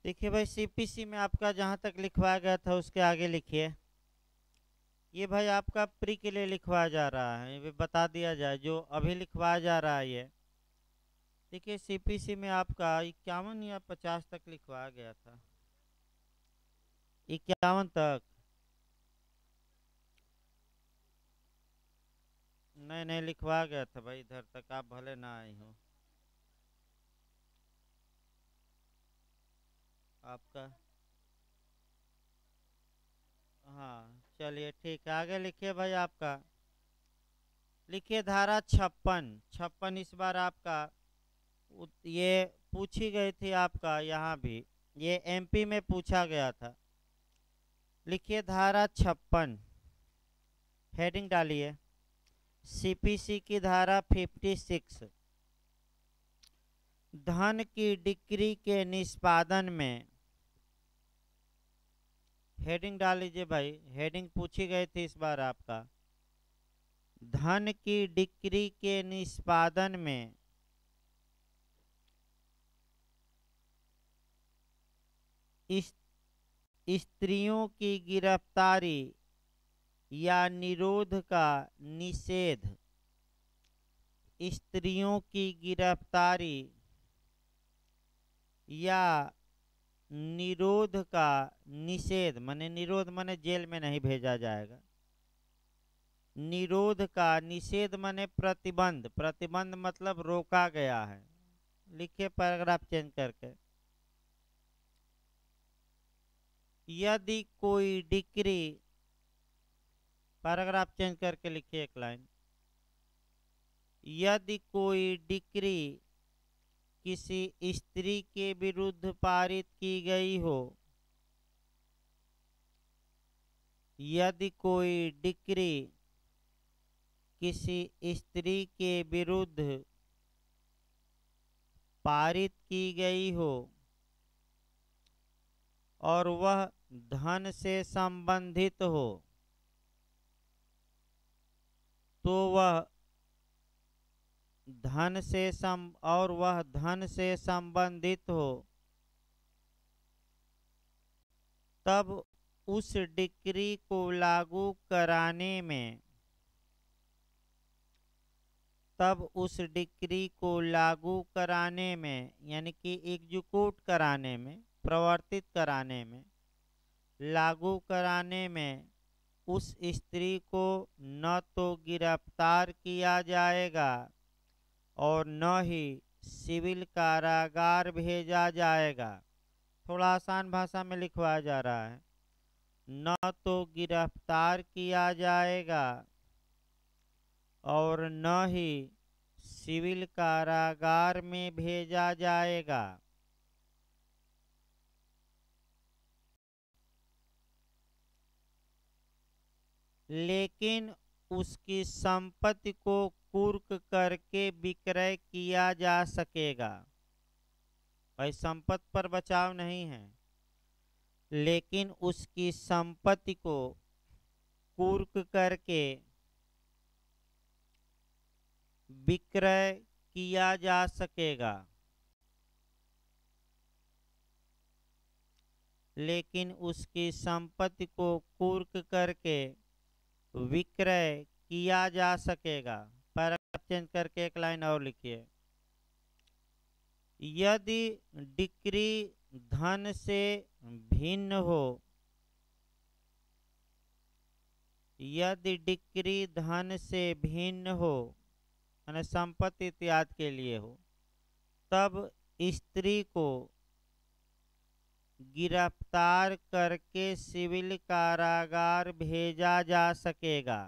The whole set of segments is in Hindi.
देखिए भाई, सीपीसी में आपका जहाँ तक लिखवाया गया था उसके आगे लिखिए। ये भाई आपका प्री के लिए लिखवाया जा रहा है, ये भी बता दिया जाए जो अभी लिखवाया जा रहा है ये। देखिए सीपीसी में आपका 51 या 50 तक लिखवाया गया था, 51 तक। नहीं नहीं, लिखवाया गया था भाई, इधर तक आप भले ना आई हो आपका। हाँ चलिए ठीक है, आगे लिखिए भाई आपका। लिखिए धारा 56 56 इस बार आपका ये पूछी गई थी आपका, यहाँ भी ये एमपी में पूछा गया था। लिखिए धारा 56, हेडिंग डालिए सीपीसी की धारा 56। धन की डिक्री के निष्पादन में, हेडिंग डाल लीजिए भाई, हेडिंग पूछी गई थी इस बार आपका। धन की डिक्री के निष्पादन में इस स्त्रियों की गिरफ्तारी या निरोध का निषेध, स्त्रियों की गिरफ्तारी या निरोध का निषेध, माने निरोध माने जेल में नहीं भेजा जाएगा, निरोध का निषेध माने प्रतिबंध, प्रतिबंध मतलब रोका गया है। लिखिए पैराग्राफ चेंज करके। यदि कोई डिक्री, पैराग्राफ चेंज करके लिखिए एक लाइन। यदि कोई डिक्री किसी स्त्री के विरुद्ध पारित की गई हो, यदि कोई डिक्री किसी स्त्री के विरुद्ध पारित की गई हो और वह धन से संबंधित हो, तो वह धन से संबंधित हो, तब उस डिक्री को लागू कराने में, तब उस डिक्री को लागू कराने में यानी कि एग्जीक्यूट कराने में, प्रवर्तित कराने में, लागू कराने में उस स्त्री को न तो गिरफ्तार किया जाएगा और न ही सिविल कारागार भेजा जाएगा। थोड़ा आसान भाषा में लिखवाया जा रहा है। न तो गिरफ्तार किया जाएगा और न ही सिविल कारागार में भेजा जाएगा। लेकिन उसकी संपत्ति को कुर्क करके विक्रय किया जा सकेगा। भाई संपत्ति पर बचाव नहीं है, लेकिन उसकी संपत्ति को कुर्क करके विक्रय किया जा सकेगा। लेकिन उसकी संपत्ति को कुर्क करके विक्रय किया जा सकेगा। पैराग्राफ चेंज करके एक लाइन और लिखिए। यदि डिक्री धन से भिन्न हो, यदि डिक्री धन से भिन्न हो यानी संपत्ति इत्यादि के लिए हो, तब स्त्री को गिरफ्तार करके सिविल कारागार भेजा जा सकेगा।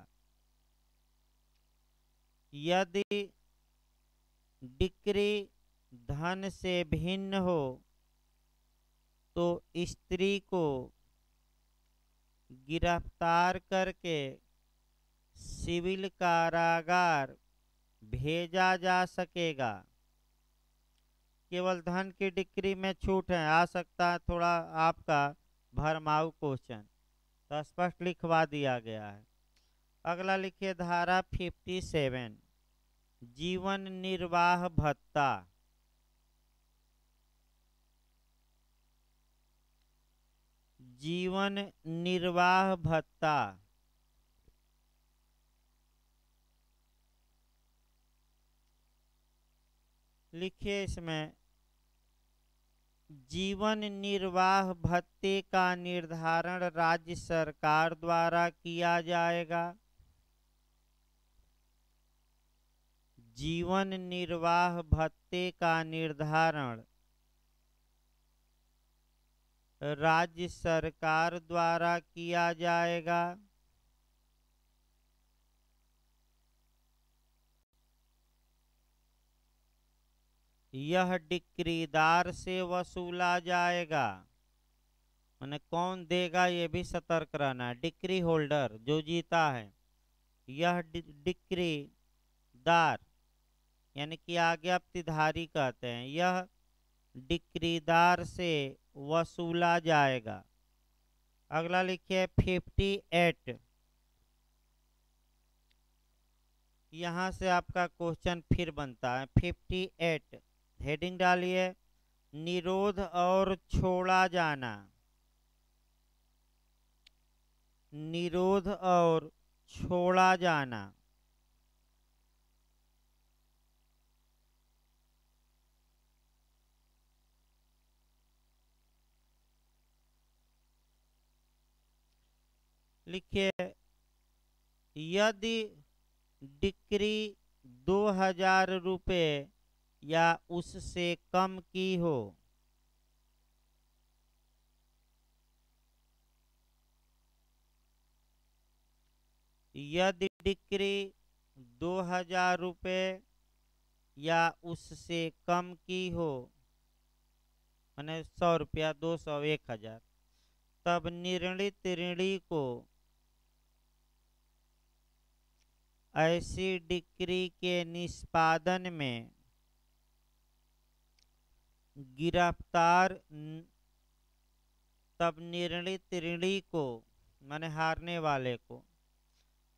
यदि डिक्री धन से भिन्न हो तो स्त्री को गिरफ्तार करके सिविल कारागार भेजा जा सकेगा। केवल धन की डिक्री में छूट है, आ सकता है थोड़ा आपका भरमाऊ क्वेश्चन, तो स्पष्ट लिखवा दिया गया है। अगला लिखिए धारा 57, जीवन निर्वाह भत्ता। जीवन निर्वाह भत्ता। लिखिए इसमें, जीवन निर्वाह भत्ते का निर्धारण राज्य सरकार द्वारा किया जाएगा। जीवन निर्वाह भत्ते का निर्धारण राज्य सरकार द्वारा किया जाएगा। यह डिक्रीदार से वसूला जाएगा। माने कौन देगा ये भी सतर्क रहना है। डिक्री होल्डर जो जीता है, यह डिक्रीदार यानी कि आज्ञाप्तिधारी कहते हैं, यह डिक्रीदार से वसूला जाएगा। अगला लिखिए 58। यहाँ से आपका क्वेश्चन फिर बनता है 58। हेडिंग डालिए, निरोध और छोड़ा जाना। निरोध और छोड़ा जाना। लिखिए, यदि डिक्री 2000 रुपये या उससे कम की हो, यदि डिक्री 2000 रुपये या उससे कम की हो, माने 100 रुपया, 200, 1000, तब निर्णित ऋणी को ऐसी डिक्री के निष्पादन में गिरफ्तार तब निर्णित ऋणी को माने हारने वाले को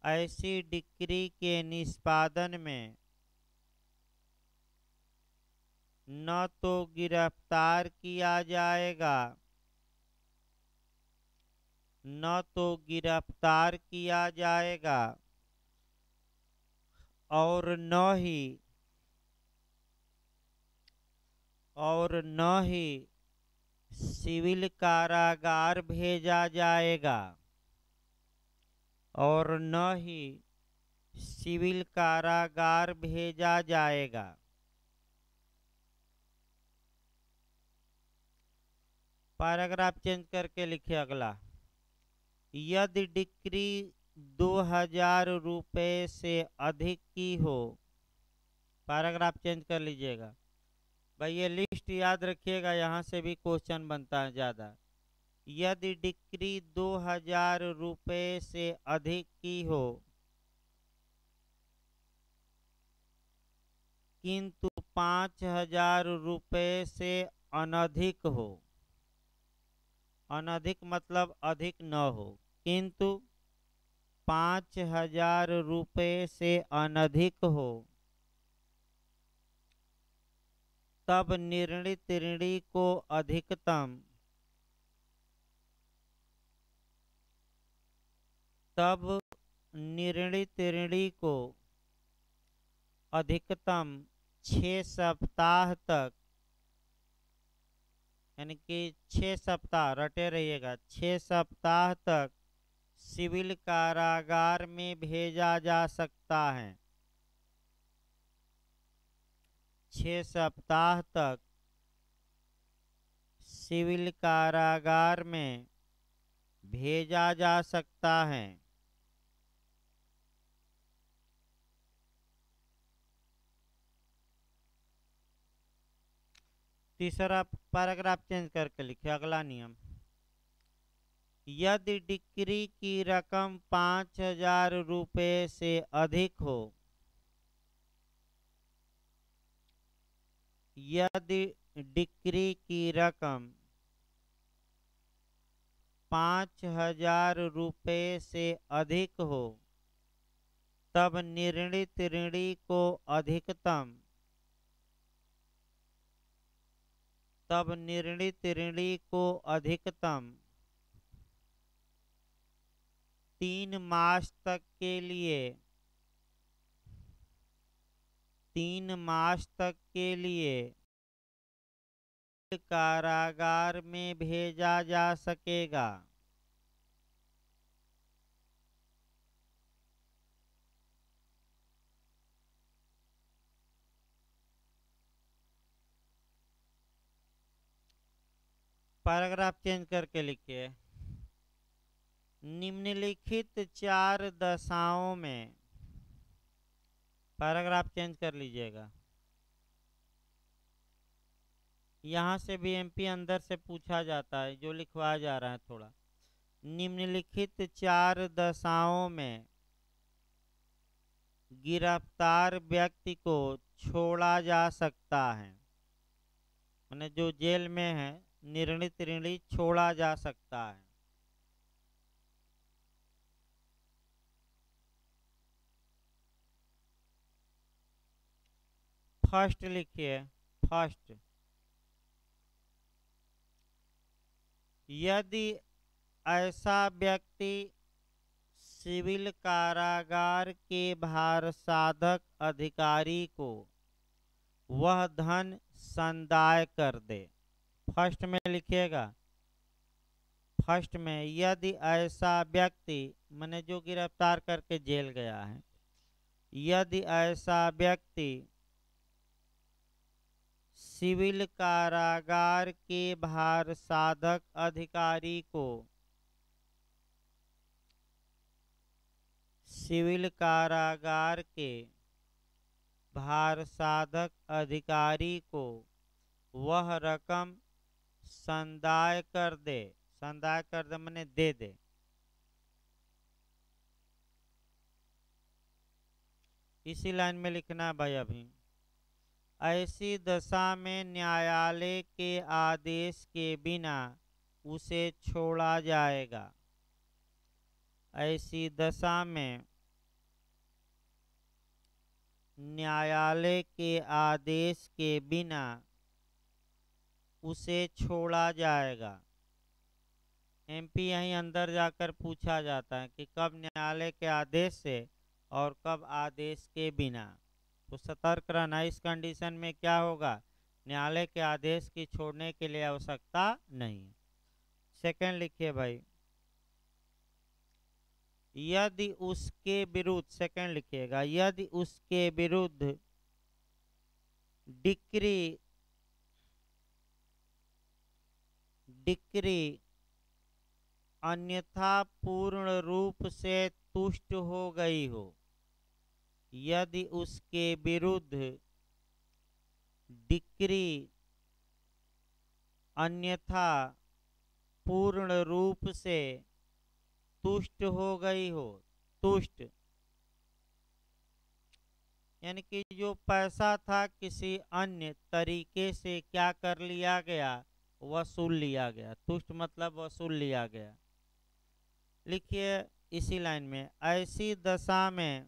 ऐसी डिक्री के निष्पादन में न तो गिरफ्तार किया जाएगा, न तो गिरफ्तार किया जाएगा और न ही सिविल कारागार भेजा जाएगा, और न ही सिविल कारागार भेजा जाएगा। पैराग्राफ चेंज करके लिखिए अगला, यदि डिक्री 2000 रुपये से अधिक की हो। पैराग्राफ चेंज कर लीजिएगा भाई, ये लिस्ट याद रखिएगा, यहाँ से भी क्वेश्चन बनता है ज़्यादा। यदि डिक्री 2000 रुपये से अधिक की हो किंतु 5000 रुपये से अनधिक हो, अनधिक मतलब अधिक न हो, किंतु 5000 रुपये से अनधिक हो, तब निर्णित ऋणी को अधिकतम तब निर्णित ऋणी को अधिकतम 6 सप्ताह तक, यानी कि 6 सप्ताह, रटे रहिएगा, 6 सप्ताह तक सिविल कारागार में भेजा जा सकता है। 6 सप्ताह तक सिविल कारागार में भेजा जा सकता है। तीसरा पैराग्राफ चेंज करके लिखिए अगला नियम, यदि डिक्री की रकम 5000 रुपये से अधिक हो, यदि डिक्री की रकम 5000 रुपये से अधिक हो, तब निर्णित ऋणी को अधिकतम तब निर्णित ऋणी को अधिकतम 3 मास तक के लिए 3 मास तक के लिए कारागार में भेजा जा सकेगा। पैराग्राफ चेंज करके लिखिए। निम्नलिखित 4 दशाओं में, पैराग्राफ चेंज कर लीजिएगा। यहाँ से भी एमपी अंदर से पूछा जाता है, जो लिखवाया जा रहा है थोड़ा। निम्नलिखित 4 दशाओं में गिरफ्तार व्यक्ति को छोड़ा जा सकता है, माने जो जेल में है निर्णित ऋणी छोड़ा जा सकता है। फर्स्ट लिखिए। फर्स्ट, यदि ऐसा व्यक्ति सिविल कारागार के भारसाधक अधिकारी को वह धन संदाय कर दे। फर्स्ट में लिखिएगा। फर्स्ट में यदि ऐसा व्यक्ति, माने जो गिरफ्तार करके जेल गया है, यदि ऐसा व्यक्ति सिविल कारागार के भारसाधक अधिकारी को सिविल कारागार के भारसाधक अधिकारी को वह रकम संदाय कर दे। संदाय कर दे माने दे दे। इसी लाइन में लिखना है भाई। अभी ऐसी दशा में न्यायालय के आदेश के बिना उसे छोड़ा जाएगा। ऐसी दशा में न्यायालय के आदेश के बिना उसे छोड़ा जाएगा। एमपी यहीं अंदर जाकर पूछा जाता है कि कब न्यायालय के आदेश से और कब आदेश के बिना। तो सतर्क रहना, इस कंडीशन में क्या होगा, न्यायालय के आदेश की छोड़ने के लिए आवश्यकता नहीं। सेकंड लिखिए भाई, यदि उसके विरुद्ध, सेकंड लिखिएगा, यदि उसके विरुद्ध डिक्री अन्यथा पूर्ण रूप से तुष्ट हो गई हो। यदि उसके विरुद्ध डिक्री अन्यथा पूर्ण रूप से तुष्ट हो गई हो। तुष्ट यानी कि जो पैसा था किसी अन्य तरीके से क्या कर लिया गया, वसूल लिया गया। तुष्ट मतलब वसूल लिया गया। लिखिए इसी लाइन में, ऐसी दशा में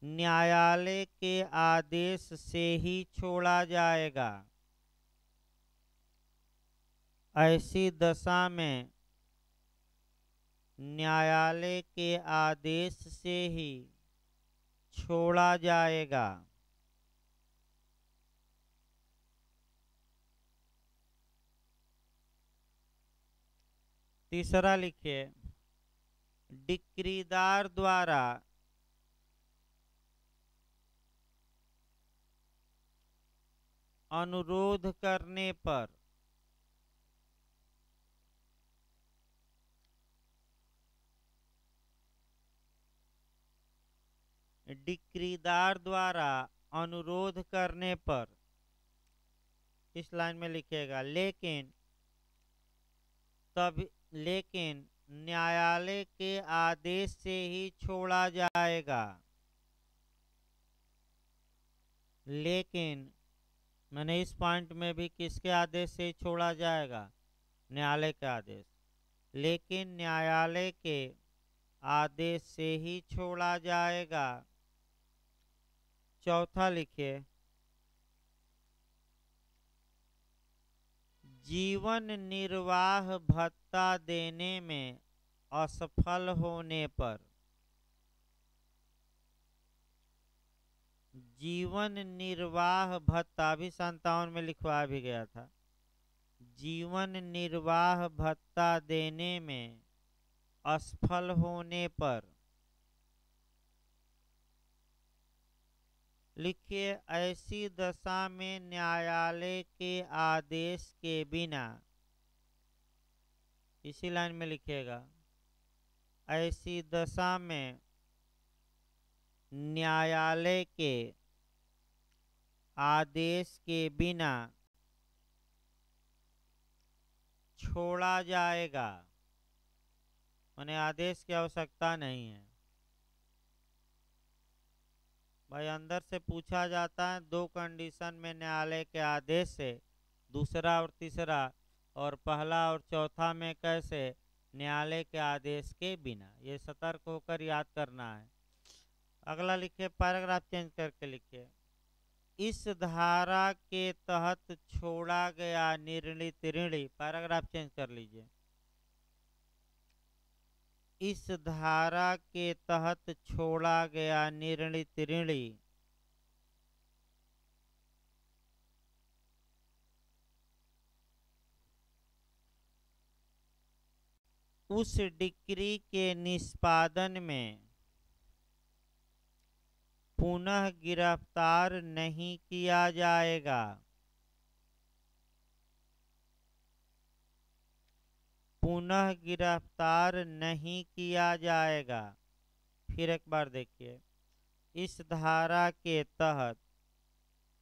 न्यायालय के आदेश से ही छोड़ा जाएगा। ऐसी दशा में न्यायालय के आदेश से ही छोड़ा जाएगा। तीसरा लिखिए, डिक्रीदार द्वारा अनुरोध करने पर डिक्रीदार द्वारा अनुरोध करने पर, इस लाइन में लिखिएगा, लेकिन न्यायालय के आदेश से ही छोड़ा जाएगा। लेकिन मैंने इस पॉइंट में भी किसके आदेश से छोड़ा जाएगा, न्यायालय के आदेश। लेकिन न्यायालय के आदेश से ही छोड़ा जाएगा। चौथा लिखिए, जीवन निर्वाह भत्ता देने में असफल होने पर जीवन निर्वाह भत्ता भी 57 में लिखवा भी गया था। जीवन निर्वाह भत्ता देने में असफल होने पर लिखिए ऐसी दशा में न्यायालय के आदेश के बिना, इसी लाइन में लिखिएगा, ऐसी दशा में न्यायालय के आदेश के बिना छोड़ा जाएगा, माने आदेश की आवश्यकता नहीं है। भाई अंदर से पूछा जाता है दो कंडीशन में न्यायालय के आदेश से, दूसरा और तीसरा, और पहला और चौथा में कैसे, न्यायालय के आदेश के बिना। ये सतर्क होकर याद करना है। अगला लिखिए, पैराग्राफ चेंज करके लिखिए, इस धारा के तहत छोड़ा गया निर्णीत ऋणी, पैराग्राफ चेंज कर लीजिए, इस धारा के तहत छोड़ा गया निर्णीत ऋणी उस डिक्री के निष्पादन में पुनः गिरफ्तार नहीं किया जाएगा। पुनः गिरफ्तार नहीं किया जाएगा। फिर एक बार देखिए, इस धारा के तहत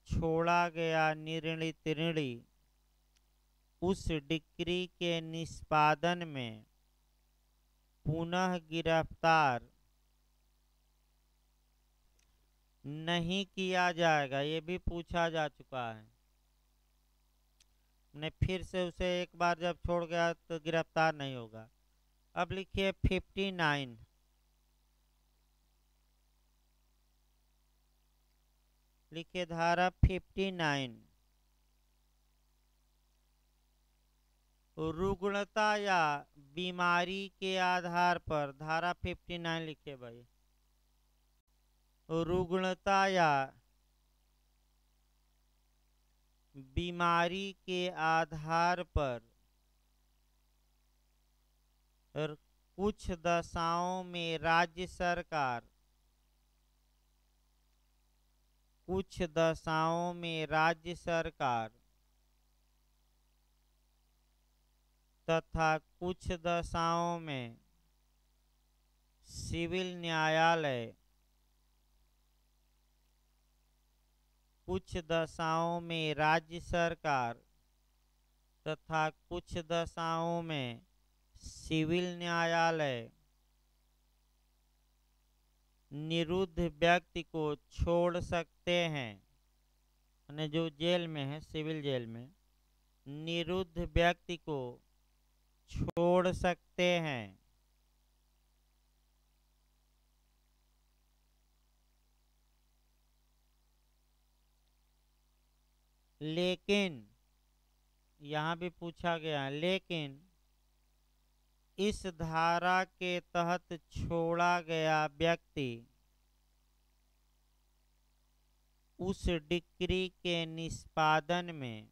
छोड़ा गया निर्णीत ऋणी उस डिक्री के निष्पादन में पुनः गिरफ्तार नहीं किया जाएगा। ये भी पूछा जा चुका है। ने फिर से उसे एक बार जब छोड़ गया तो गिरफ्तार नहीं होगा। अब लिखिए 59, लिखिए धारा 59, रुग्णता या बीमारी के आधार पर, धारा 59 लिखिए भाई, रुग्णता या बीमारी के आधार पर कुछ दशाओं में राज्य सरकार, कुछ दशाओं में राज्य सरकार तथा कुछ दशाओं में सिविल न्यायालय, कुछ दशाओं में राज्य सरकार तथा कुछ दशाओं में सिविल न्यायालय निरुद्ध व्यक्ति को छोड़ सकते हैं, यानी जो जेल में है, सिविल जेल में, निरुद्ध व्यक्ति को छोड़ सकते हैं। लेकिन यहाँ भी पूछा गया, लेकिन इस धारा के तहत छोड़ा गया व्यक्ति उस डिक्री के निष्पादन में,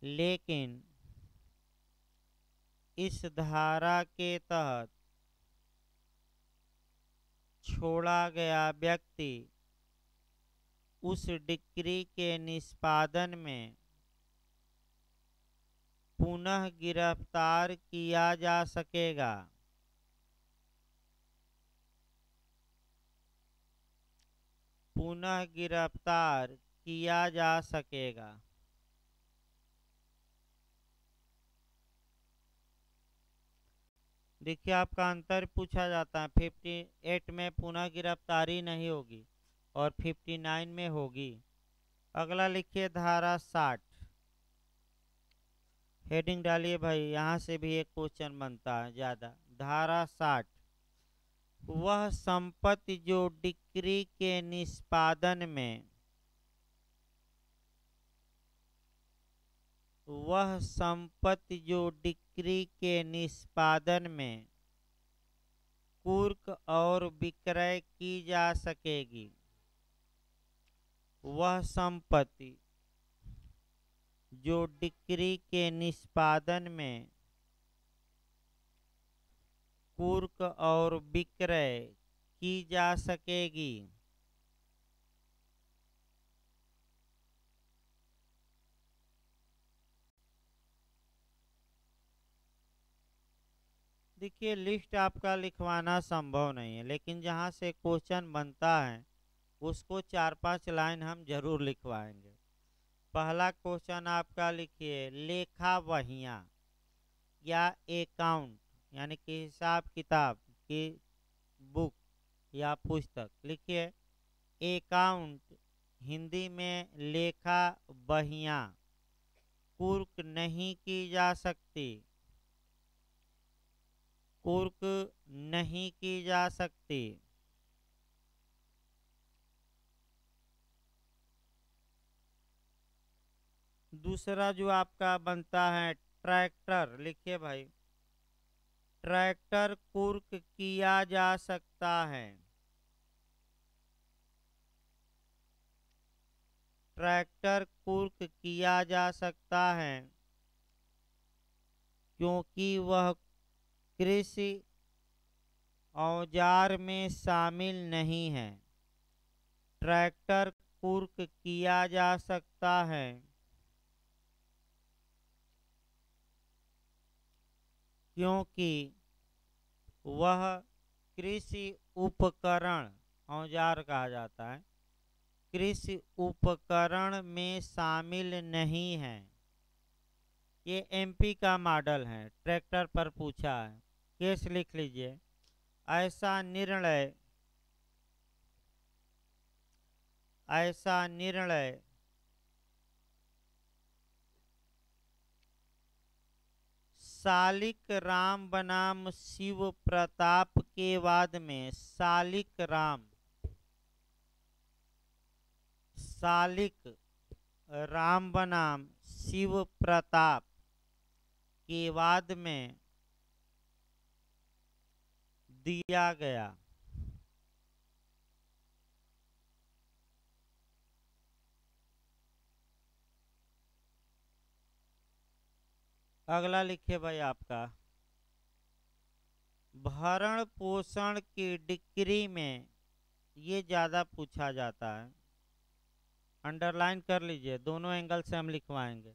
लेकिन इस धारा के तहत छोड़ा गया व्यक्ति उस डिक्री के निष्पादन में पुनः गिरफ्तार किया जा सकेगा। पुनः गिरफ्तार किया जा सकेगा। देखिए आपका अंतर पूछा जाता है, 58 में पुनः गिरफ्तारी नहीं होगी और 59 में होगी। अगला लिखिए धारा 60, हेडिंग डालिए भाई, यहाँ से भी एक क्वेश्चन बनता है ज्यादा। धारा 60, वह संपत्ति जो डिक्री के निष्पादन में, वह संपत्ति जो डिक्री के निष्पादन में कुर्क और विक्रय की जा सकेगी वह संपत्ति जो डिक्री के निष्पादन में कुर्क और विक्रय की जा सकेगी। देखिए लिस्ट आपका लिखवाना संभव नहीं है, लेकिन जहाँ से क्वेश्चन बनता है उसको 4-5 लाइन हम जरूर लिखवाएंगे। पहला क्वेश्चन आपका लिखिए, लेखा वहियां या अकाउंट यानी कि हिसाब किताब की बुक या पुस्तक। लिखिए अकाउंट हिंदी में लेखा बहियां कुर्क नहीं की जा सकती, कुर्क नहीं की जा सकती। दूसरा जो आपका बनता है ट्रैक्टर। लिखिए भाई ट्रैक्टर कुर्क किया जा सकता है, ट्रैक्टर कुर्क किया जा सकता है क्योंकि वह कृषि औजार में शामिल नहीं है। ट्रैक्टर कुर्क किया जा सकता है क्योंकि वह कृषि उपकरण, औजार कहा जाता है, कृषि उपकरण में शामिल नहीं है। ये एमपी का मॉडल है, ट्रैक्टर पर पूछा है। केस लिख लीजिए, ऐसा निर्णय सालिक राम बनाम शिव प्रताप के वाद में सालिक राम बनाम शिव प्रताप के वाद में दिया गया। अगला लिखिए भाई आपका, भरण पोषण की डिक्री में, ये ज्यादा पूछा जाता है, अंडरलाइन कर लीजिए, दोनों एंगल से हम लिखवाएंगे।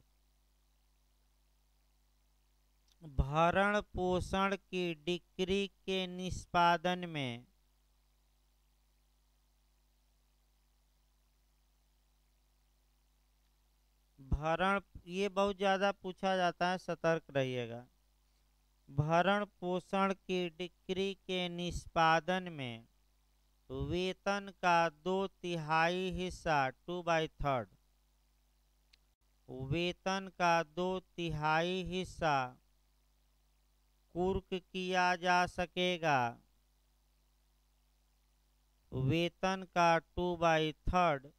भरण पोषण की डिक्री के निष्पादन में भरण, ये बहुत ज्यादा पूछा जाता है, सतर्क रहिएगा। भरण पोषण की डिक्री के निष्पादन में वेतन का 2/3 हिस्सा 2/3, वेतन का 2/3 हिस्सा कुर्क किया जा सकेगा। वेतन का 2/3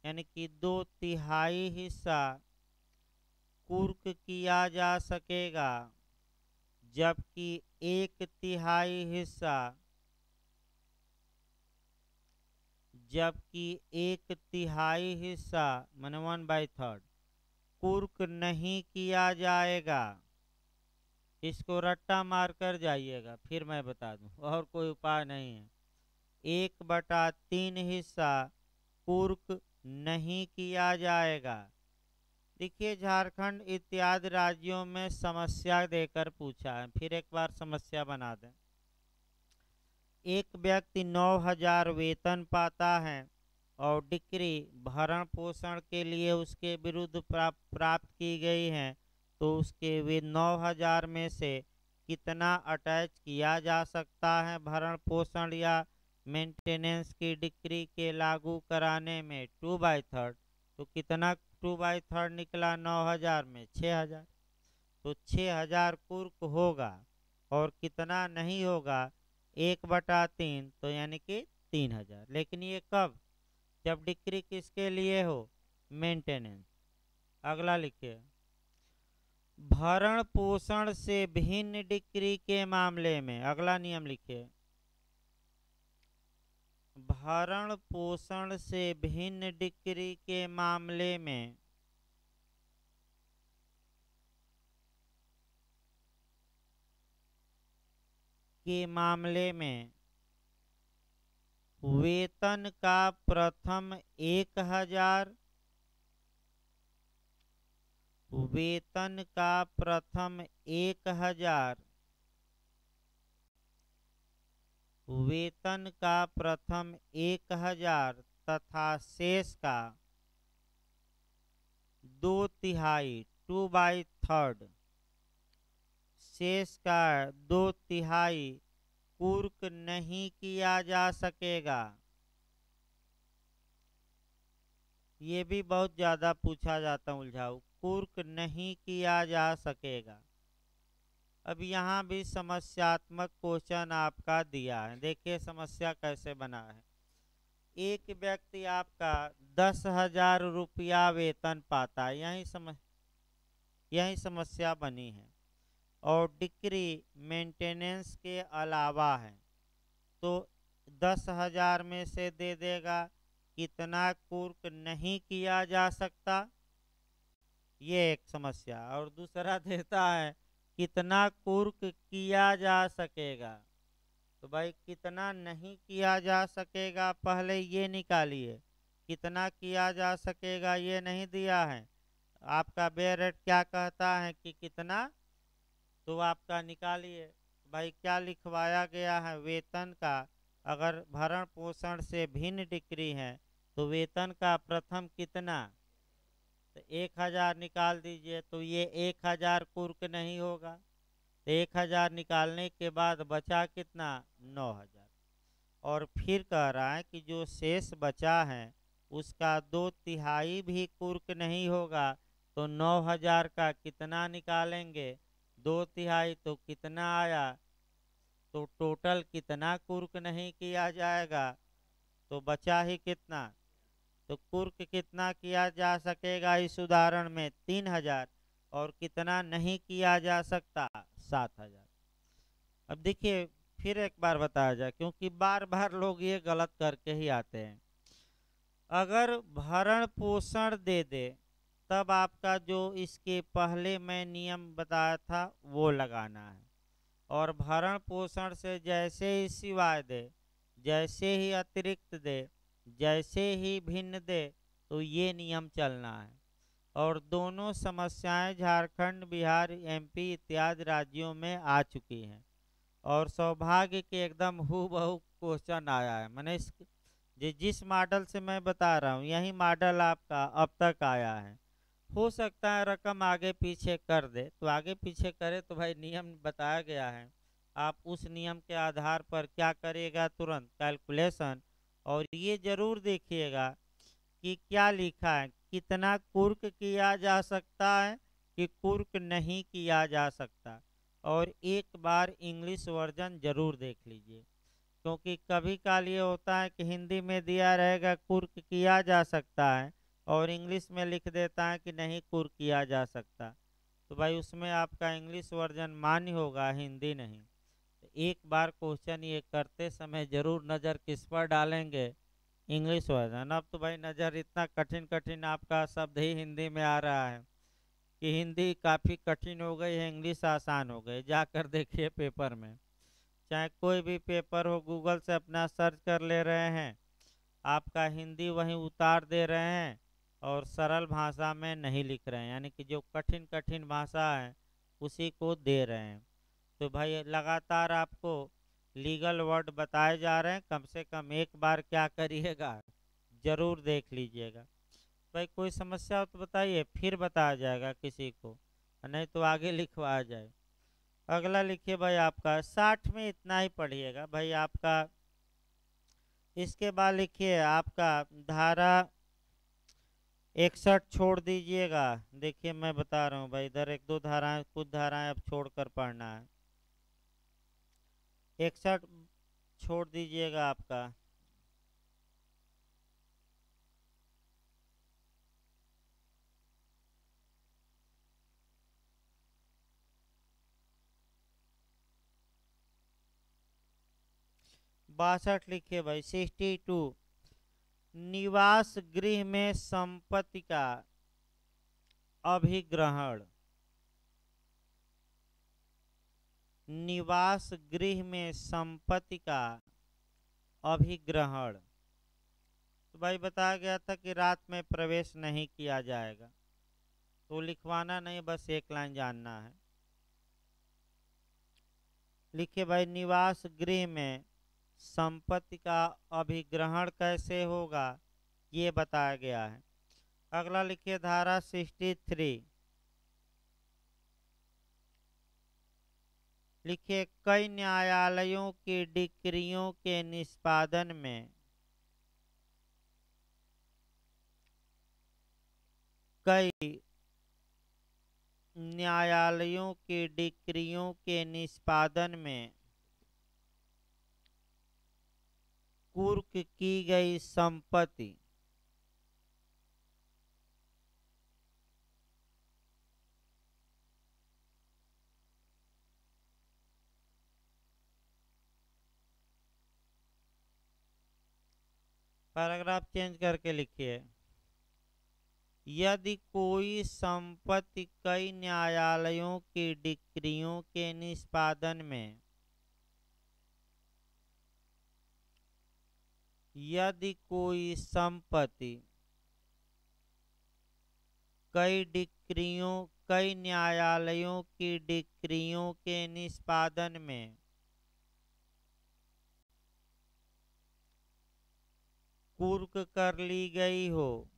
यानी कि 2/3 हिस्सा कुर्क किया जा सकेगा, जबकि 1/3 हिस्सा, माने 1/3 कुर्क नहीं किया जाएगा। इसको रट्टा मार कर जाइएगा, फिर मैं बता दूं, और कोई उपाय नहीं है। 1/3 हिस्सा कुर्क नहीं किया जाएगा। देखिए झारखंड इत्यादि राज्यों में समस्या देकर पूछा है, फिर एक बार समस्या बना दें। एक व्यक्ति 9,000 वेतन पाता है और डिक्री भरण पोषण के लिए उसके विरुद्ध प्राप्त की गई है, तो उसके वे 9,000 में से कितना अटैच किया जा सकता है भरण पोषण या मेंटेनेंस की डिक्री के लागू कराने में 2/3। तो कितना 2/3 निकला 9,000 में 6,000, तो 6,000 कुर्क होगा और कितना नहीं होगा 1/3, तो यानी कि 3,000। लेकिन ये कब, जब डिक्री किसके लिए हो, मेंटेनेंस। अगला लिखिए, भरण पोषण से भिन्न डिक्री के मामले में, अगला नियम लिखिए, भरण पोषण से भिन्न डिग्री के मामले में वेतन का प्रथम 1000 वेतन का प्रथम 1000 वेतन का प्रथम 1000 तथा शेष का 2/3 2/3 शेष का 2/3 कुर्क नहीं किया जा सकेगा। ये भी बहुत ज्यादा पूछा जाता उलझाऊ, कुर्क नहीं किया जा सकेगा। अब यहाँ भी समस्यात्मक क्वेश्चन आपका दिया है, देखिए समस्या कैसे बना है। एक व्यक्ति आपका 10,000 रुपया वेतन पाता है, यही समस्या बनी है और डिक्री मेंटेनेंस के अलावा है, तो 10,000 में से दे देगा कितना कुर्क नहीं किया जा सकता, ये एक समस्या। और दूसरा देता है कितना कुर्क किया जा सकेगा। तो भाई कितना नहीं किया जा सकेगा पहले ये निकालिए, कितना किया जा सकेगा ये नहीं दिया है। आपका बेरेट क्या कहता है कि कितना, तो आपका निकालिए। भाई क्या लिखवाया गया है, वेतन का अगर भरण पोषण से भिन्न डिग्री है तो वेतन का प्रथम कितना, तो 1000 निकाल दीजिए, तो ये 1000 कुर्क नहीं होगा। तो 1000 निकालने के बाद बचा कितना, 9000। और फिर कह रहा है कि जो शेष बचा है उसका 2/3 भी कुर्क नहीं होगा, तो 9000 का कितना निकालेंगे, 2/3 तो कितना आया, तो टोटल कितना कुर्क नहीं किया जाएगा, तो बचा ही कितना, तो कुर्क कितना किया जा सकेगा इस उदाहरण में 3000 और कितना नहीं किया जा सकता 7000। अब देखिए फिर एक बार बताया जाए, क्योंकि बार बार लोग ये गलत करके ही आते हैं। अगर भरण पोषण दे दे तब आपका जो इसके पहले मैं नियम बताया था वो लगाना है, और भरण पोषण से जैसे ही सिवाय दे, जैसे ही अतिरिक्त दे, जैसे ही भिन्न दे, तो ये नियम चलना है। और दोनों समस्याएं झारखंड, बिहार, एमपी इत्यादि राज्यों में आ चुकी हैं और सौभाग्य के एकदम हूबहू क्वेश्चन आया है। मैंने जिस मॉडल से मैं बता रहा हूँ यही मॉडल आपका अब तक आया है। हो सकता है रकम आगे पीछे कर दे, तो आगे पीछे करे तो भाई नियम बताया गया है, आप उस नियम के आधार पर क्या करिएगा, तुरंत कैलकुलेशन। और ये जरूर देखिएगा कि क्या लिखा है, कितना कुर्क किया जा सकता है कि कुर्क नहीं किया जा सकता। और एक बार इंग्लिश वर्जन जरूर देख लीजिए, क्योंकि कभी काल ये होता है कि हिंदी में दिया रहेगा कुर्क किया जा सकता है और इंग्लिश में लिख देता है कि नहीं कुर्क किया जा सकता, तो भाई उसमें आपका इंग्लिश वर्जन मान्य होगा, हिंदी नहीं। तो एक बार क्वेश्चन ये करते समय जरूर नज़र किस पर डालेंगे, इंग्लिश वर्जन। अब तो भाई नज़र इतना कठिन कठिन आपका शब्द ही हिंदी में आ रहा है कि हिंदी काफ़ी कठिन हो गई है, इंग्लिश आसान हो गई। जाकर देखिए पेपर में, चाहे कोई भी पेपर हो, गूगल से अपना सर्च कर ले रहे हैं, आपका हिंदी वहीं उतार दे रहे हैं और सरल भाषा में नहीं लिख रहे हैं, यानी कि जो कठिन कठिन भाषा है उसी को दे रहे हैं। तो भाई लगातार आपको लीगल वर्ड बताए जा रहे हैं, कम से कम एक बार क्या करिएगा, जरूर देख लीजिएगा। भाई कोई समस्या हो तो बताइए, फिर बताया जाएगा किसी को, नहीं तो आगे लिखवाया जाए। अगला लिखिए भाई आपका 60 में इतना ही पढ़िएगा भाई आपका। इसके बाद लिखिए आपका धारा 61 छोड़ दीजिएगा। देखिए मैं बता रहा हूँ भाई, इधर एक दो धाराएं, कुछ धाराएं अब छोड़ कर पढ़ना है। 61 छोड़ दीजिएगा आपका। 62 लिखिए भाई 62। निवास गृह में संपत्ति का अभिग्रहण। निवास गृह में संपत्ति का अभिग्रहण। तो भाई बताया गया था कि रात में प्रवेश नहीं किया जाएगा, तो लिखवाना नहीं, बस एक लाइन जानना है। लिखिए भाई निवास गृह में संपत्ति का अभिग्रहण कैसे होगा, ये बताया गया है। अगला लिखिए धारा 63। लिखिए कई न्यायालयों की डिक्रियों के निष्पादन में कई न्यायालयों की डिक्रियों के निष्पादन में कुर्क की गई संपत्ति पैराग्राफ चेंज करके लिखिए। यदि कोई संपत्ति कई न्यायालयों की डिक्रियों के निष्पादन में यदि कोई संपत्ति कई न्यायालयों की डिक्रियों के निष्पादन में कुर्क कर ली गई हो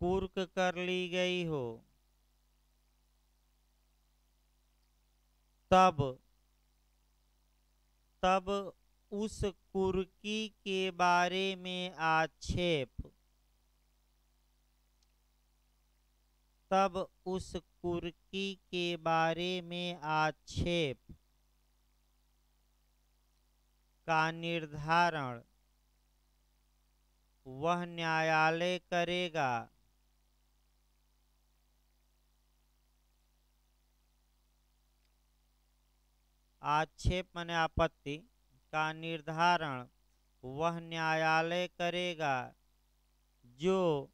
कुर्क कर ली गई हो तब उस कुर्की के बारे में आक्षेप तब उस कुर्की के बारे में आक्षेप का निर्धारण वह न्यायालय करेगा। आक्षेप माने आपत्ति का निर्धारण वह न्यायालय करेगा जो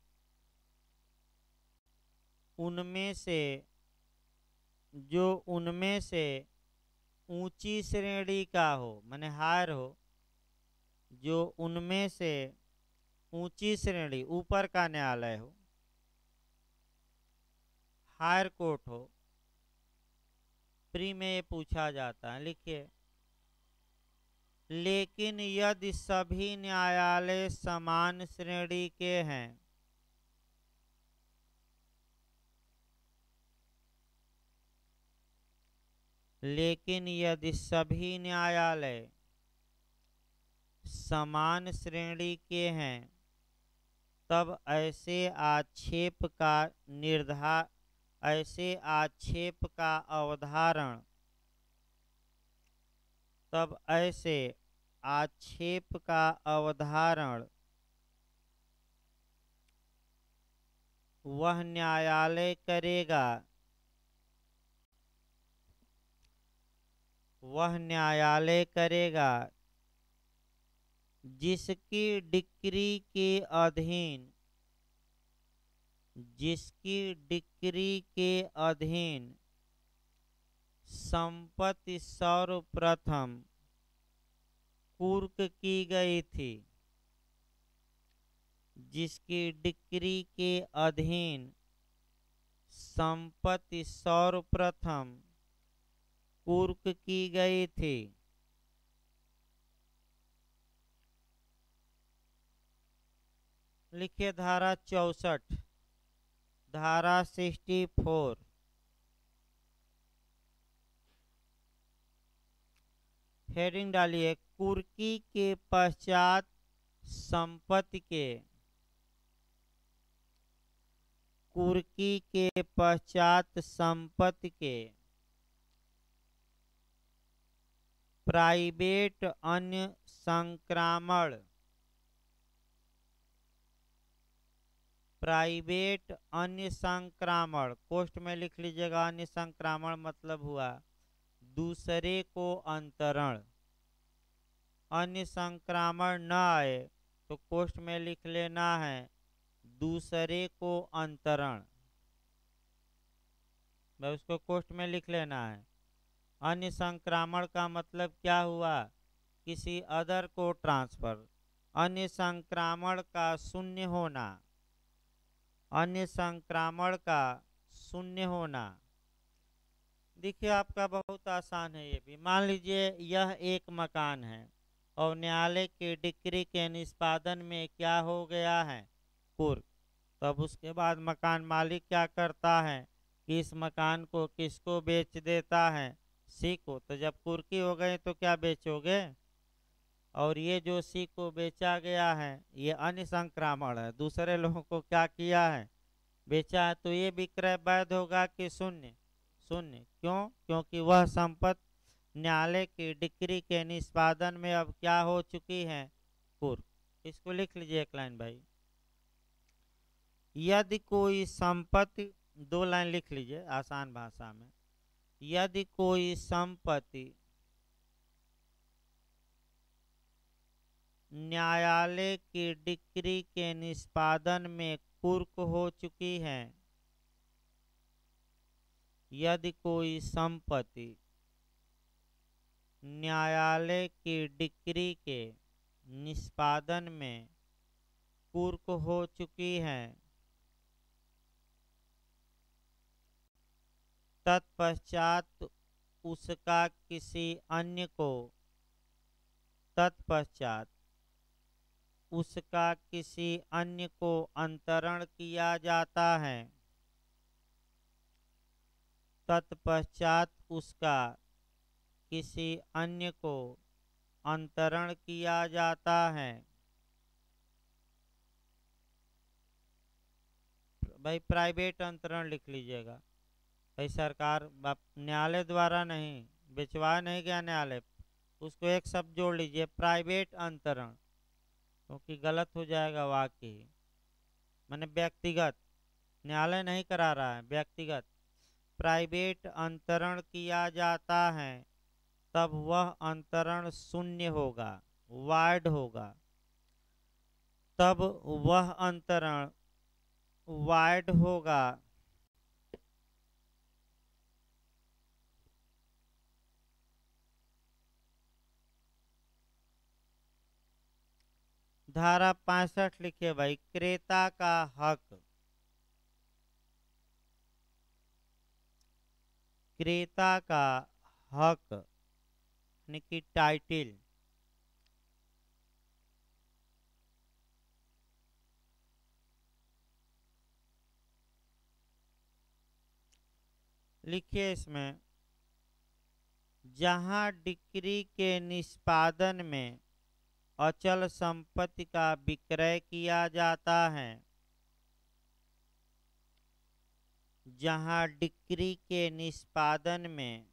उनमें से ऊंची श्रेणी का हो, माने हायर हो, जो उनमें से ऊंची श्रेणी ऊपर का न्यायालय हो, हायर कोर्ट हो। प्री में ये पूछा जाता है। लिखिए लेकिन यदि सभी न्यायालय समान श्रेणी के हैं लेकिन यदि सभी न्यायालय समान श्रेणी के हैं तब ऐसे आक्षेप का अवधारण तब ऐसे आक्षेप का अवधारण वह न्यायालय करेगा जिसकी डिक्री के अधीन संपत्ति सर्वप्रथम कुर्क की गई थी। जिसकी डिक्री के अधीन संपत्ति सर्वप्रथम कुर्क की गई थी। लिखिए धारा 64 धारा 64। हेडिंग डालिए कुर्की के पश्चात संपत्ति के प्राइवेट अन्य संक्रामण प्राइवेट अन्य संक्रामण, कोष्ठ में लिख लीजिएगा। अन्य संक्रामण मतलब हुआ दूसरे को अंतरण। अन्य संक्रामण न आए तो कोष्ठ में लिख लेना है दूसरे को अंतरण, मैं उसको कोष्ठ में लिख लेना है। अन्य संक्रामण का मतलब क्या हुआ, किसी अदर को ट्रांसफर। अन्य संक्रामण का शून्य होना, अन्य संक्रामण का शून्य होना। देखिए आपका बहुत आसान है ये भी। मान लीजिए यह एक मकान है और न्यायालय की डिक्री के निष्पादन में क्या हो गया है, कुर्क। तब उसके बाद मकान मालिक क्या करता है कि इस मकान को किसको बेच देता है, सी को। तो जब कुर्की हो गए तो क्या बेचोगे, और ये जो सी को बेचा गया है ये अन्य संक्रामण है, दूसरे लोगों को क्या किया है, बेचा है। तो ये विक्रय वैध होगा कि शून्य, शून्य। क्यों, क्योंकि वह संपत्ति न्यायालय की डिक्री के निष्पादन में अब क्या हो चुकी है, कुर्क। इसको लिख लीजिए एक लाइन भाई। यदि कोई संपत्ति, दो लाइन लिख लीजिए आसान भाषा में। यदि कोई संपत्ति न्यायालय की डिक्री के निष्पादन में कुर्क हो चुकी है, यदि कोई संपत्ति न्यायालय की डिक्री के निष्पादन में कुर्क हो चुकी है, तत्पश्चात उसका किसी अन्य को, तत्पश्चात उसका किसी अन्य को अंतरण किया जाता है, तत्पश्चात उसका किसी अन्य को अंतरण किया जाता है। भाई प्राइवेट अंतरण लिख लीजिएगा भाई। सरकार न्यायालय द्वारा नहीं, बेचवाया नहीं गया न्यायालय, उसको एक शब्द जोड़ लीजिए प्राइवेट अंतरण, क्योंकि गलत हो जाएगा वाक्य ही। मैंने व्यक्तिगत, न्यायालय नहीं करा रहा है, व्यक्तिगत प्राइवेट अंतरण किया जाता है, तब वह अंतरण शून्य होगा, वाइड होगा। तब वह अंतरण वाइड होगा। धारा 65 लिखिए भाई। क्रेता का हक, क्रेता का हक यानी कि टाइटिल, लिखिए इसमें, जहां डिक्री के निष्पादन में अचल संपत्ति का विक्रय किया जाता है, जहां डिक्री के निष्पादन में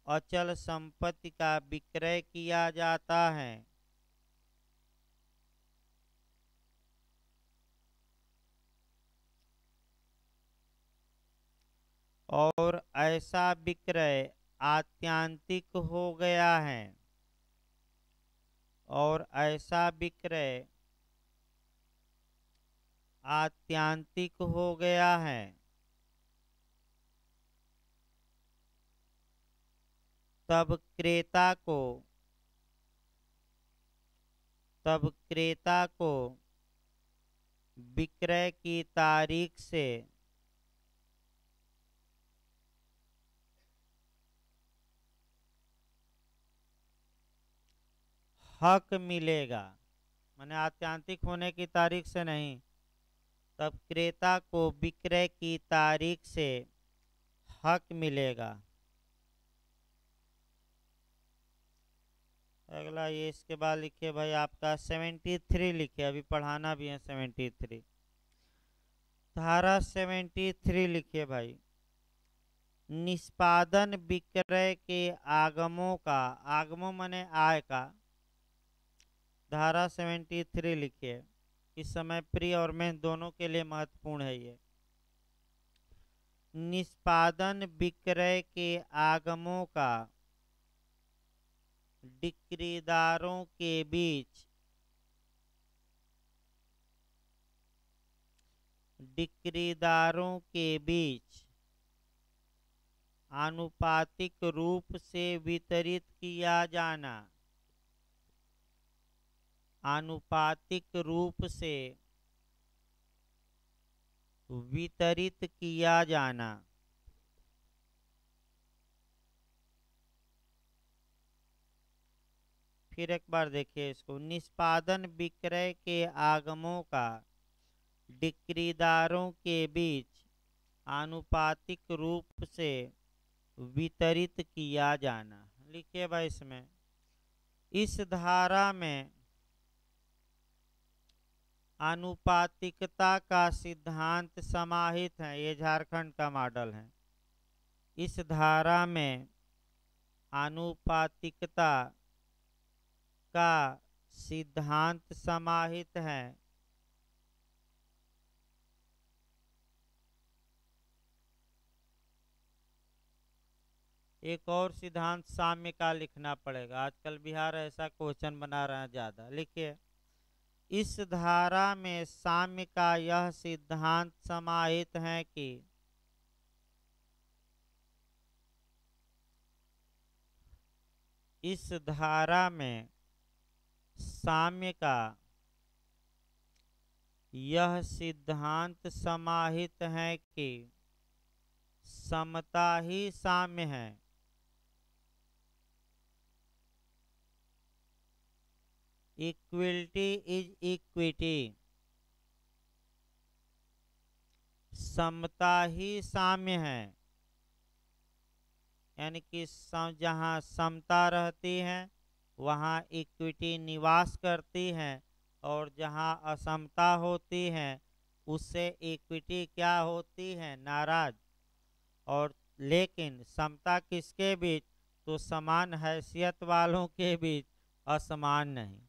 अचल संपत्ति का विक्रय किया जाता है, और ऐसा विक्रय आत्यांतिक हो गया है, और ऐसा विक्रय आत्यांतिक हो गया है, तब क्रेता को, तब क्रेता को विक्रय की तारीख से हक मिलेगा। माने आत्यांतिक होने की तारीख से नहीं, तब क्रेता को विक्रय की तारीख से हक मिलेगा। अगला ये, इसके बाद लिखिए भाई आपका 73 लिखिए, अभी पढ़ाना भी है 73। धारा 73 लिखिए भाई। निष्पादन विक्रय के आगमों का, आगमों माने आय का, धारा 73 लिखिए। इस समय प्री और मेन दोनों के लिए महत्वपूर्ण है ये। निष्पादन विक्रय के आगमों का डिक्रीदारों के बीच आनुपातिक रूप से वितरित किया जाना, आनुपातिक रूप से वितरित किया जाना। फिर एक बार देखिए इसको, निष्पादन विक्रय के आगमों का डिक्रीदारों के बीच आनुपातिक रूप से वितरित किया जाना। लिखिए भाई इसमें, इस धारा में आनुपातिकता का सिद्धांत समाहित है। ये झारखंड का मॉडल है। इस धारा में आनुपातिकता का सिद्धांत समाहित है। एक और सिद्धांत साम्य का लिखना पड़ेगा, आजकल बिहार ऐसा क्वेश्चन बना रहा है ज्यादा। लिखिए, इस धारा में साम्य का यह सिद्धांत समाहित है कि इस धारा में साम्य का यह सिद्धांत समाहित है कि समता ही साम्य है। इक्विलिटी इज इक्विटी, समता ही साम्य है। यानी कि जहाँ समता रहती है वहाँ इक्विटी निवास करती है, और जहाँ असमता होती है उससे इक्विटी क्या होती है, नाराज। और लेकिन समता किसके बीच, तो समान हैसियत वालों के बीच, असमान नहीं।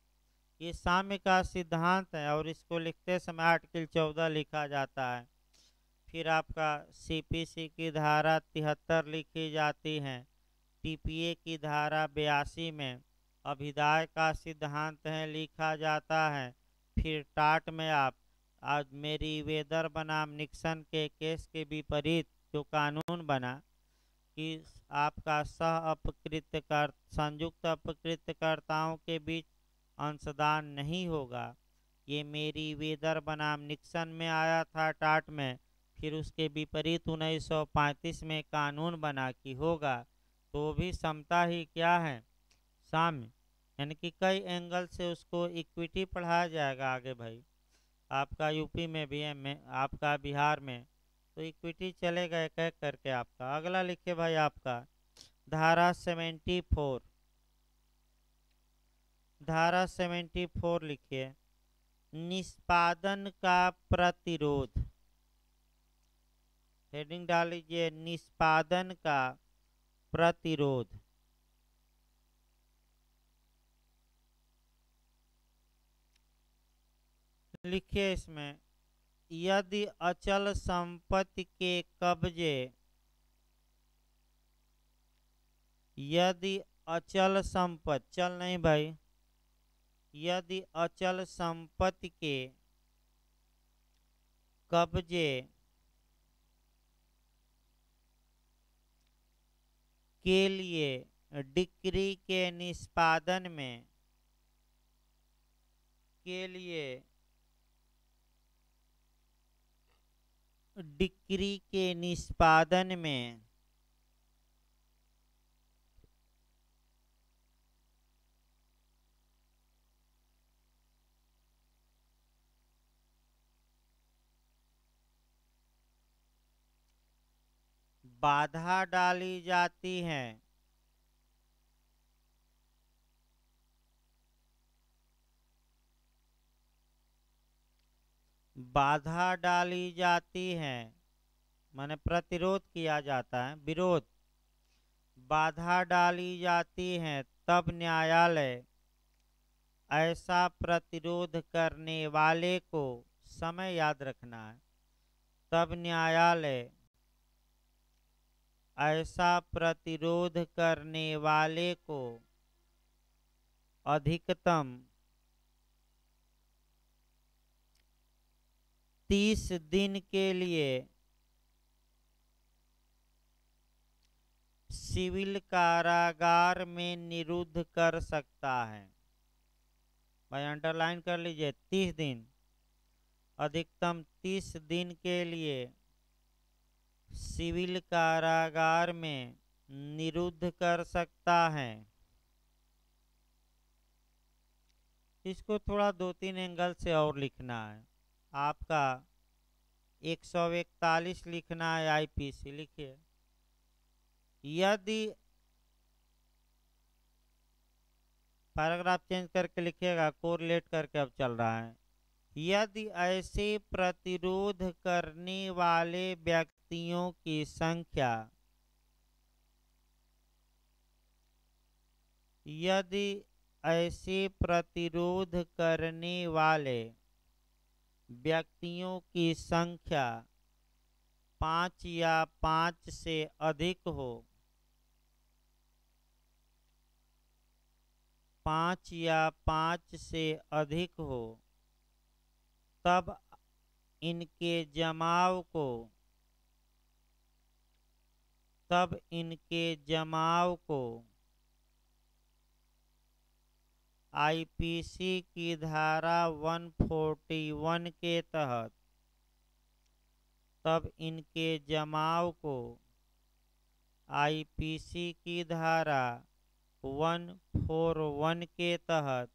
ये साम्य का सिद्धांत है और इसको लिखते समय आर्टिकल 14 लिखा जाता है। फिर आपका सीपीसी की धारा 73 लिखी जाती है। टीपीए की धारा 82 में अभिदाय का सिद्धांत है लिखा जाता है। फिर टाट में आप आज मेरी वेदर बनाम निक्सन के केस के विपरीत जो कानून बना कि आपका संयुक्त अपकृतकर्ताओं के बीच अंशदान नहीं होगा, ये मेरी वेदर बनाम निक्सन में आया था टाट में। फिर उसके विपरीत 1935 में कानून बना कि होगा, तो भी समता ही क्या है, साम्य। यानी कि कई एंगल से उसको इक्विटी पढ़ाया जाएगा आगे भाई। आपका यूपी में भी है, आपका बिहार में, तो इक्विटी चलेगा एक एक करके आपका। अगला लिखिए भाई, आपका धारा 74, धारा 74 लिखिए, निष्पादन का प्रतिरोध। हेडिंग डाल लीजिए, निष्पादन का प्रतिरोध। लिखिए इसमें, यदि अचल संपत्ति के कब्जे, यदि अचल संपत्ति, चल नहीं भाई, यदि अचल संपत्ति के कब्जे के लिए डिक्री के निष्पादन में, के लिए डिक्री के निष्पादन में बाधा डाली जाती है, बाधा डाली जाती है, माने प्रतिरोध किया जाता है, विरोध, बाधा डाली जाती है, तब न्यायालय ऐसा प्रतिरोध करने वाले को, समय याद रखना है, तब न्यायालय ऐसा प्रतिरोध करने वाले को अधिकतम 30 दिन के लिए सिविल कारागार में निरुद्ध कर सकता है। भाई अंडरलाइन कर लीजिए, 30 दिन, अधिकतम 30 दिन के लिए सिविल कारागार में निरुद्ध कर सकता है। इसको थोड़ा 2-3 एंगल से और लिखना है। आपका 141 लिखना है आईपीसी, लिखिए। यदि पैराग्राफ चेंज करके लिखिएगा, कोरिलेट करके अब चल रहा है। यदि ऐसे प्रतिरोध करने वाले व्यक्तियों की संख्या, यदि ऐसे प्रतिरोध करने वाले व्यक्तियों की संख्या 5 या 5 से अधिक हो, 5 या 5 से अधिक हो, तब इनके जमाव को आईपीसी की धारा 141 के तहत, तब इनके जमाव को आईपीसी की धारा 141 के तहत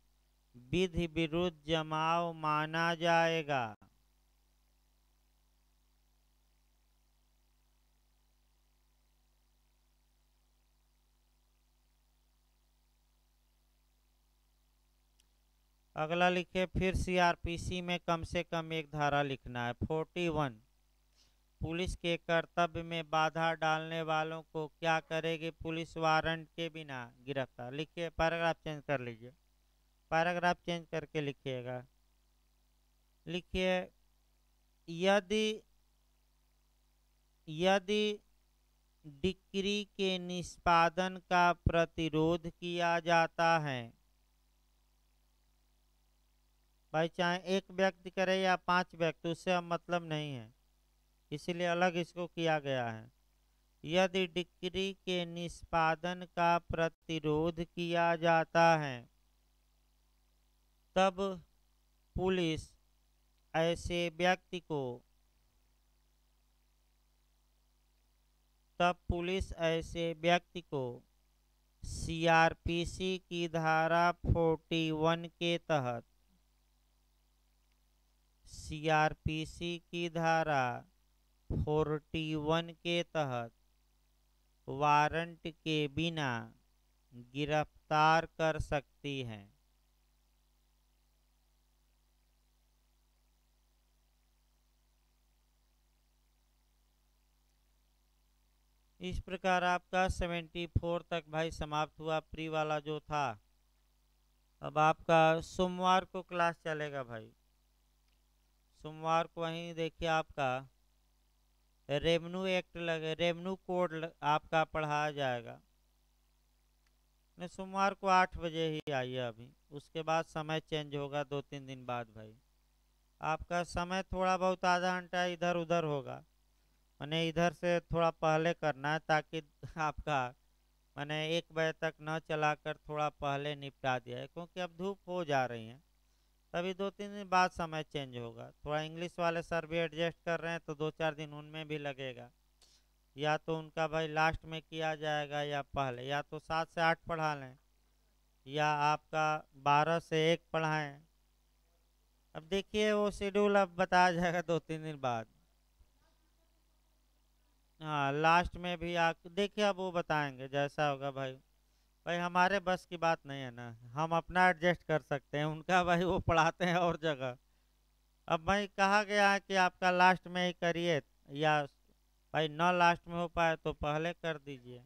विधि विरुद्ध जमाव माना जाएगा। अगला लिखिए, फिर सीआरपीसी में कम से कम एक धारा लिखना है। 41, पुलिस के कर्तव्य में बाधा डालने वालों को क्या करेगी? पुलिस वारंट के बिना गिरफ्तार। लिखिए, पैराग्राफ चेंज कर लीजिए, पैराग्राफ चेंज करके लिखिएगा। लिखिए, यदि डिक्री के निष्पादन का प्रतिरोध किया जाता है, भाई चाहे एक व्यक्ति करे या 5 व्यक्ति, उससे अब मतलब नहीं है, इसीलिए अलग इसको किया गया है। यदि डिक्री के निष्पादन का प्रतिरोध किया जाता है, तब पुलिस ऐसे व्यक्ति को सीआरपीसी की धारा 41 के तहत, सीआरपीसी की धारा 41 के तहत वारंट के बिना गिरफ्तार कर सकती है। इस प्रकार आपका 74 तक भाई समाप्त हुआ, प्री वाला जो था। अब आपका सोमवार को क्लास चलेगा भाई। सोमवार को वहीं देखिए आपका रेवेन्यू कोड आपका पढ़ाया जाएगा। सोमवार को 8 बजे ही आइए अभी, उसके बाद समय चेंज होगा 2-3 दिन बाद भाई। आपका समय थोड़ा बहुत आधा घंटा इधर उधर होगा, मैंने इधर से थोड़ा पहले करना है ताकि आपका मैंने 1 बजे तक न चलाकर थोड़ा पहले निपटा दिया है, क्योंकि अब धूप हो जा रही है। तभी 2-3 दिन बाद समय चेंज होगा। थोड़ा इंग्लिश वाले सर भी एडजस्ट कर रहे हैं, तो 2-4 दिन उनमें भी लगेगा। या तो उनका भाई लास्ट में किया जाएगा या पहले, या तो 7 से 8 पढ़ा लें, या आपका 12 से 1 पढ़ाएं। अब देखिए वो शेड्यूल अब बताया जाएगा 2-3 दिन बाद। हाँ, लास्ट में भी देखिए, अब वो बताएंगे जैसा होगा भाई। भाई हमारे बस की बात नहीं है ना, हम अपना एडजस्ट कर सकते हैं, उनका भाई वो पढ़ाते हैं और जगह। अब भाई कहा गया है कि आपका लास्ट में ही करिए, या भाई न लास्ट में हो पाए तो पहले कर दीजिए।